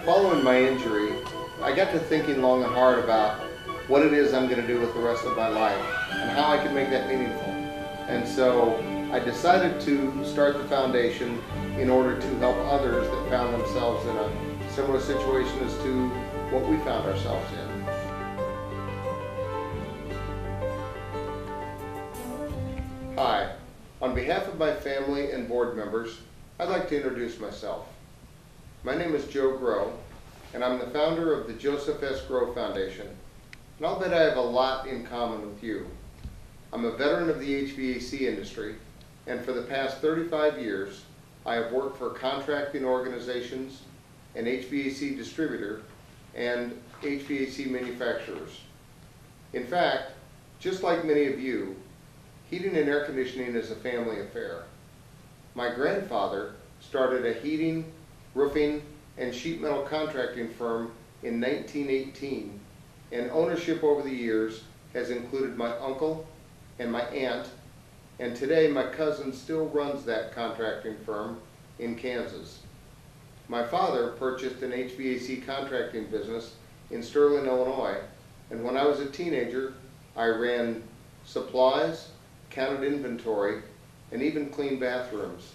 Following my injury, I got to thinking long and hard about what it is I'm going to do with the rest of my life and how I can make that meaningful. And so I decided to start the foundation in order to help others that found themselves in a similar situation as to what we found ourselves in. Hi, on behalf of my family and board members, I'd like to introduce myself. My name is JoeGroh, and I'm the founder of the Joseph S. Groh Foundation. And I'll bet I have a lot in common with you. I'm a veteran of the HVAC industry, and for the past 35 years, I have worked for contracting organizations, an HVAC distributor, and HVAC manufacturers. In fact, just like many of you, heating and air conditioning is a family affair. My grandfather started a heating, roofing, and sheet metal contracting firm in 1918, and ownership over the years has included my uncle and my aunt, and today my cousin still runs that contracting firm in Kansas. My father purchased an HVAC contracting business in Sterling, Illinois, and when I was a teenager, I ran supplies, counted inventory, and even cleaned bathrooms.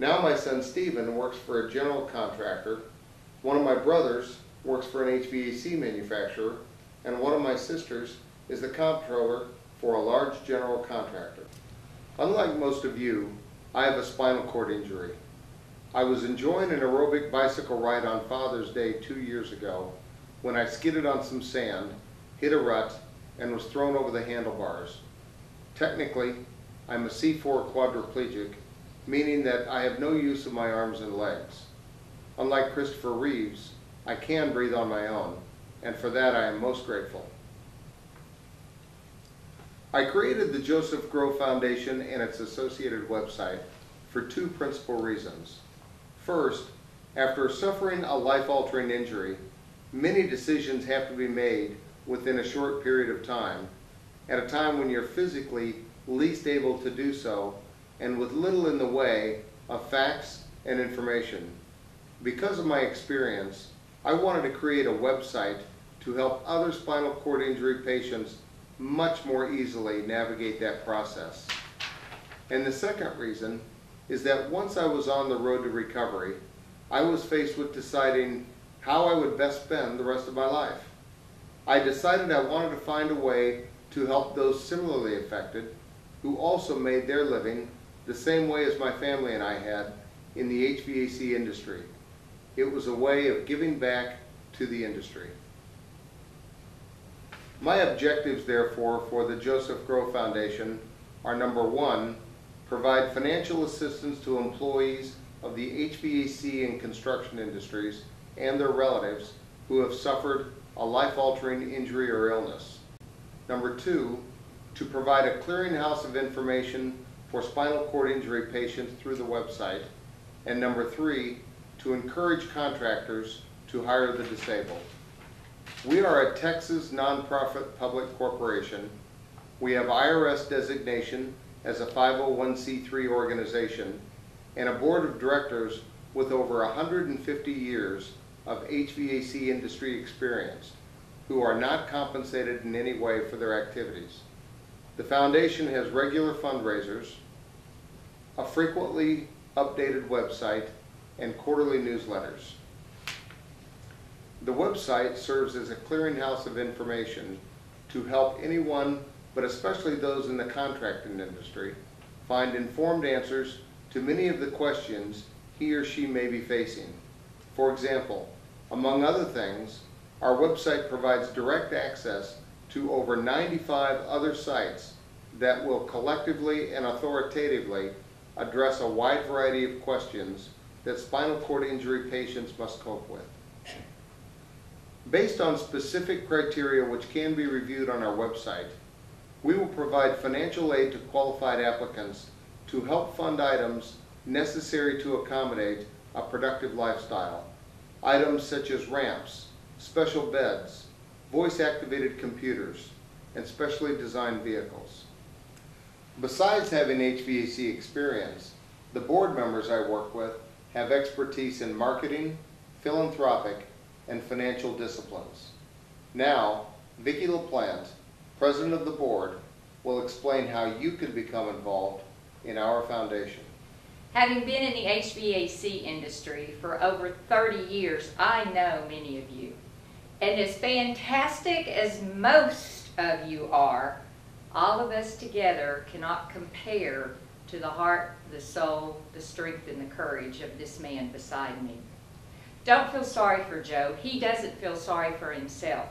Now my son Stephen works for a general contractor, one of my brothers works for an HVAC manufacturer, and one of my sisters is the comptroller for a large general contractor. Unlike most of you, I have a spinal cord injury. I was enjoying an aerobic bicycle ride on Father's Day 2 years ago when I skidded on some sand, hit a rut, and was thrown over the handlebars. Technically, I'm a C4 quadriplegic, meaning that I have no use of my arms and legs. Unlike Christopher Reeves, I can breathe on my own, and for that I am most grateful. I created the Joseph Groh Foundation and its associated website for two principal reasons. First, after suffering a life-altering injury, many decisions have to be made within a short period of time, at a time when you're physically least able to do so, and with little in the way of facts and information. Because of my experience, I wanted to create a website to help other spinal cord injury patients much more easily navigate that process. And the second reason is that once I was on the road to recovery, I was faced with deciding how I would best spend the rest of my life. I decided I wanted to find a way to help those similarly affected who also made their living the same way as my family and I had in the HVAC industry. It was a way of giving back to the industry. My objectives, therefore, for the Joseph Groh Foundation are: number one, provide financial assistance to employees of the HVAC and construction industries and their relatives who have suffered a life-altering injury or illness. Number two, to provide a clearinghouse of information for spinal cord injury patients through the website. And number three, to encourage contractors to hire the disabled. We are a Texas nonprofit public corporation. We have IRS designation as a 501c3 organization and a board of directors with over 150 years of HVAC industry experience who are not compensated in any way for their activities. The foundation has regular fundraisers, a frequently updated website, and quarterly newsletters. The website serves as a clearinghouse of information to help anyone, but especially those in the contracting industry, find informed answers to many of the questions he or she may be facing. For example, among other things, our website provides direct access to over 95 other sites that will collectively and authoritatively address a wide variety of questions that spinal cord injury patients must cope with. Based on specific criteria which can be reviewed on our website, we will provide financial aid to qualified applicants to help fund items necessary to accommodate a productive lifestyle. Items such as ramps, special beds, voice-activated computers, and specially designed vehicles. Besides having HVAC experience, the board members I work with have expertise in marketing, philanthropic, and financial disciplines. Now, Vicki LaPlante, President of the Board, will explain how you can become involved in our foundation. Having been in the HVAC industry for over 30 years, I know many of you. And as fantastic as most of you are, all of us together cannot compare to the heart, the soul, the strength, and the courage of this man beside me. Don't feel sorry for Joe. He doesn't feel sorry for himself.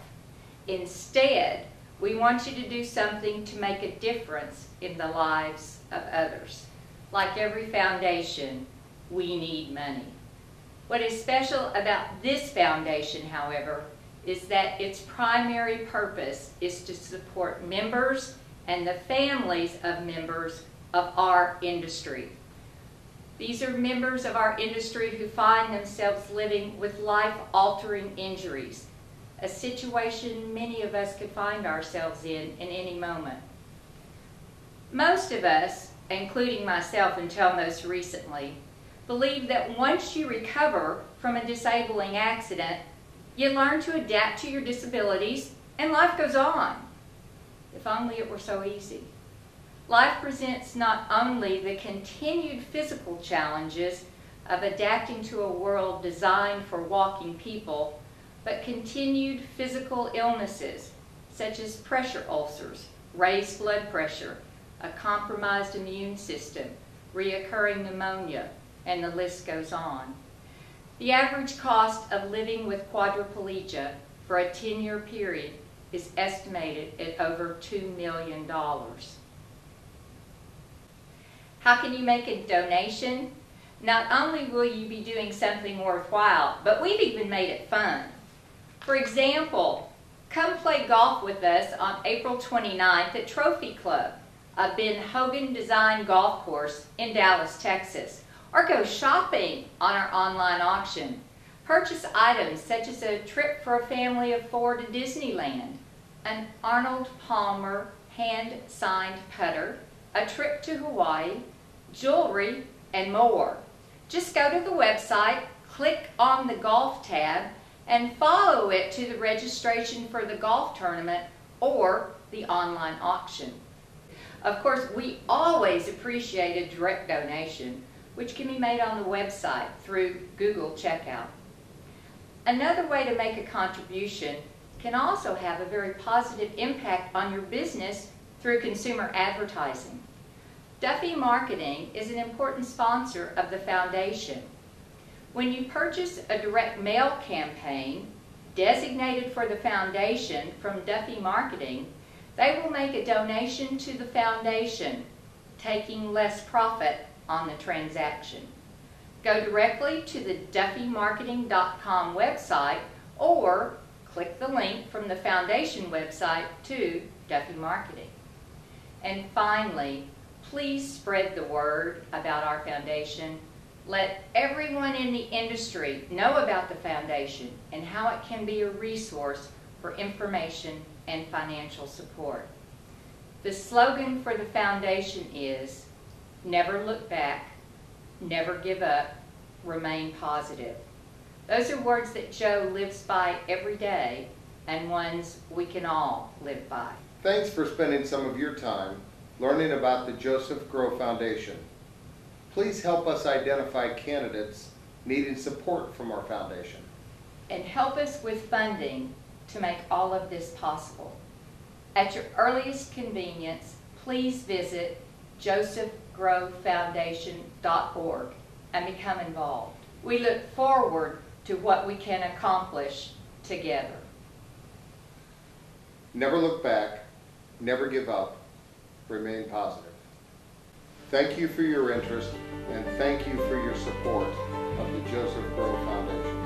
Instead, we want you to do something to make a difference in the lives of others. Like every foundation, we need money. What is special about this foundation, however, is that its primary purpose is to support members and the families of members of our industry. These are members of our industry who find themselves living with life-altering injuries, a situation many of us could find ourselves in any moment. Most of us, including myself until most recently, believe that once you recover from a disabling accident, you learn to adapt to your disabilities and life goes on. If only it were so easy. Life presents not only the continued physical challenges of adapting to a world designed for walking people, but continued physical illnesses such as pressure ulcers, raised blood pressure, a compromised immune system, reoccurring pneumonia, and the list goes on. The average cost of living with quadriplegia for a 10-year period is estimated at over $2 million. How can you make a donation? Not only will you be doing something worthwhile, but we've even made it fun. For example, come play golf with us on April 29th at Trophy Club, a Ben Hogan designed golf course in Dallas, Texas. Or go shopping on our online auction. Purchase items such as a trip for a family of 4 to Disneyland, an Arnold Palmer hand-signed putter, a trip to Hawaii, jewelry, and more. Just go to the website, click on the golf tab, and follow it to the registration for the golf tournament or the online auction. Of course, we always appreciate a direct donation, which can be made on the website through Google Checkout. Another way to make a contribution can also have a very positive impact on your business through consumer advertising. Duffy Marketing is an important sponsor of the foundation. When you purchase a direct mail campaign designated for the foundation from Duffy Marketing, they will make a donation to the foundation, taking less profit on the transaction. Go directly to the DuffyMarketing.com website or click the link from the foundation website to Duffy Marketing. And finally, please spread the word about our foundation. Let everyone in the industry know about the foundation and how it can be a resource for information and financial support. The slogan for the foundation is, never look back, never give up, remain positive. Those are words that Joe lives by every day and ones we can all live by. Thanks for spending some of your time learning about the JoeGroh Foundation. Please help us identify candidates needing support from our foundation. And help us with funding to make all of this possible. At your earliest convenience, please visit JoeGrohFoundation.org and become involved. We look forward to what we can accomplish together. Never look back, never give up, remain positive. Thank you for your interest and thank you for your support of the JoeGroh Foundation.